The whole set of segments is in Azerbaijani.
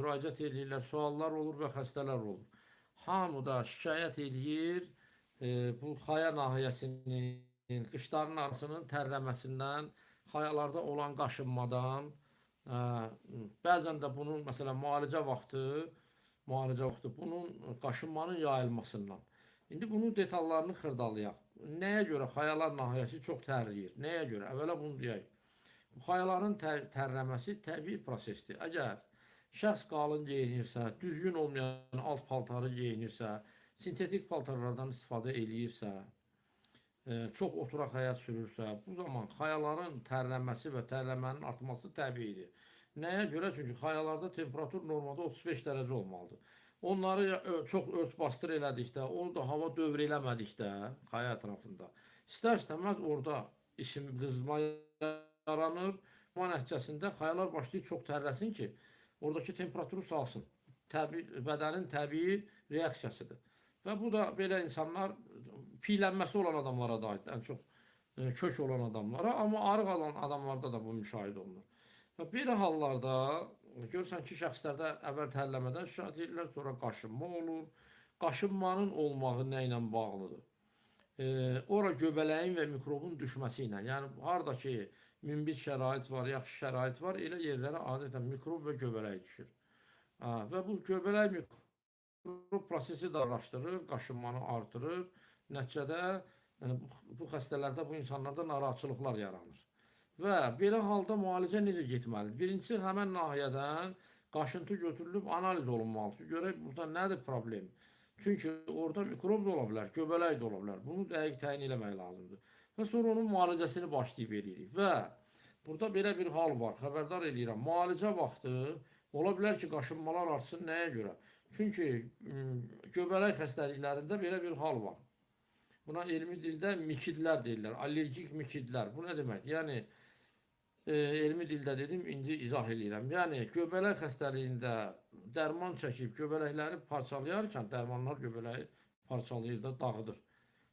müraciət edirlər, suallar olur və xəstələr olur. Hamı da şikayət edir bu xaya nahiyəsinin, qışların arasının tərləməsindən, xayalarda olan qaşınmadan, bəzən də bunun məsələn müalicə vaxtı bunun qaşınmanın yayılmasından. İndi bunun detallarını xırdalayaq. Nəyə görə xayalar nahiyəsi çox tərləyir? Nəyə görə? Əvvəla bunu deyək. Bu xayaların tərləməsi təbii prosesdir. Əgər şəxs qalın geyinirsə, düzgün olmayan alt paltarı geyinirsə, sintetik paltarlardan istifadə eləyirsə, çox oturaq həyat sürürsə, bu zaman xayaların tərləməsi və tərləmənin artması təbiidir. Nəyə görə? Çünki xayalarda temperatur normalda 35 dərəcə olmalıdır. Onları çox ört-basdır elədikdə, orada hava dövr eləmədikdə, xaya ətrafında, istər-istəməz orada qızma yaranır. Bu nəticəsində xayalar başlayır çox tərləsin ki, oradakı temperaturu salsın. Bədənin təbii reaksiyasıdır. Və bu da belə insanlar, piylənməsi olan adamlara da aid, ən çox kök olan adamlara, amma arıq olan adamlarda da bu müşahidə olunur. Və belə hallarda görürsən ki, şəxslərdə əvvəl tərləmədən şikayət edirlər, sonra qaşınma olur. Qaşınmanın olmağı nə ilə bağlıdır? Ora göbələyin və mikrobun düşməsi ilə, yəni harada ki, münbit şərait var, yaxşı şərait var, elə yerlərə adətən mikrob və göbələk düşür. Və bu göbələk mikrob prosesi də araşdırır, qaşınmanı artırır. Nəticədə bu xəstələrdə, bu insanlarda narahatçılıqlar yaranır. Və belə halda müalicə necə getməlidir? Birincisi, həmən nahiyədən qaşıntı götürülüb analiz olunmalıdır. Görək, burada nədir problem? Çünki orada mikrob da ola bilər, göbələk də ola bilər. Bunu dəqiq təyin eləmək lazımdır. Və sonra onun müalicəsini başlayıb eləyirik. Və burada belə bir hal var, xəbərdar eləyirəm. Müalicə vaxtı ola bilər ki, qaşınmalar artsın. Nəyə görə? Çünki göbələk xəstəliklərində belə bir hal var. Buna elmi dildə mikidlər deyirlər, allergik mikidlər. Bu nə demək? Yəni, elmi dildə dedim, indi izah edirəm. Yəni, göbələk xəstəliyində dərman çəkib göbələkləri parçalayarkən, dərmanlar göbələyi parçalayır da, dağıdır.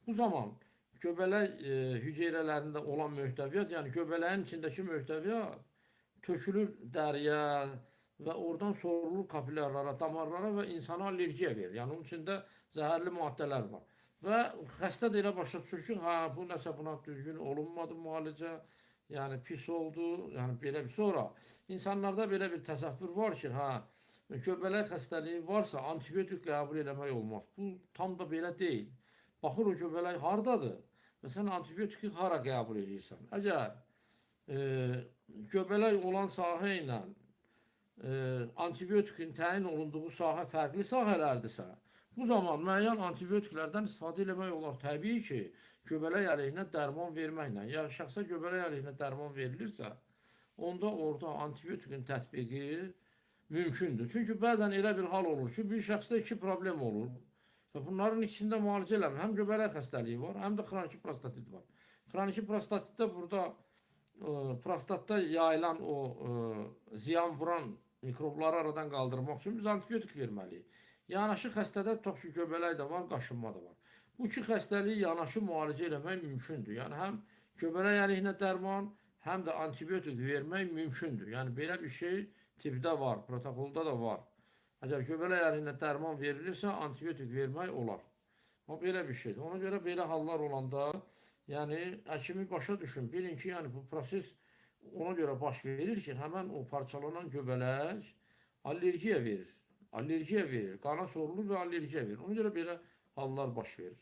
Bu zaman göbələk hüceyrələrində olan möhtəviyyat, yəni göbələyin içindəki möhtəviyyat tökülür dəriyə və oradan sorulur kapilyarlara, damarlara və insana allergiya verir. Yəni, onun içində zəhərli maddələr var. Və xəstə də elə başa düşür ki, bu nəsə buna düzgün olunmadı müalicə, yəni pis oldu, yəni belə bir. Sonra insanlarda belə bir təsəvvür var ki, göbələk xəstəliyi varsa antibiotik qəbul eləmək olmaz. Bu tam da belə deyil. Baxır o göbələk hardadır və sən antibiotiki hara qəbul edirsən. Əgər göbələk olan sahə ilə antibiotikin təyin olunduğu sahə fərqli sahələrdirsə, bu zaman müəyyən antibiotiklərdən istifadə eləmək olar. Təbii ki, göbələk əleyhinə dərman verməklə, ya şəxsə göbələk əleyhinə dərman verilirsə, onda orada antibiotikin tətbiqi mümkündür. Çünki bəzən elə bir hal olur ki, bir şəxsdə iki problem olur. Və bunların ikisində müalicə eləmir. Həm göbələk xəstəliyi var, həm də xroniki prostatit var. Xroniki prostatitdə burada prostatda yayılan o ziyan vuran mikrobları aradan qaldırmaq üçün biz antibiotik verməliyik. Yanaşı xəstədə tutaq ki, göbələk də var, qaşınma da var. Bu iki xəstəliyi yanaşı müalicə eləmək mümkündür. Yəni, həm göbələk əleyhinə dərman, həm də antibiotik vermək mümkündür. Yəni, belə bir şey tibdə var, protokolda da var. Əgər göbələk əleyhinə dərman verilirsə, antibiotik vermək olar. O, belə bir şeydir. Ona görə belə hallar olanda, yəni, həkimi başa düşün. Bilin ki, yəni, bu proses ona görə baş verir ki, həmən o parçalanan göbələk allergiya verir. Allergiya verir, qana sorulur və allergiya verir. Ona görə belə hallar baş verir.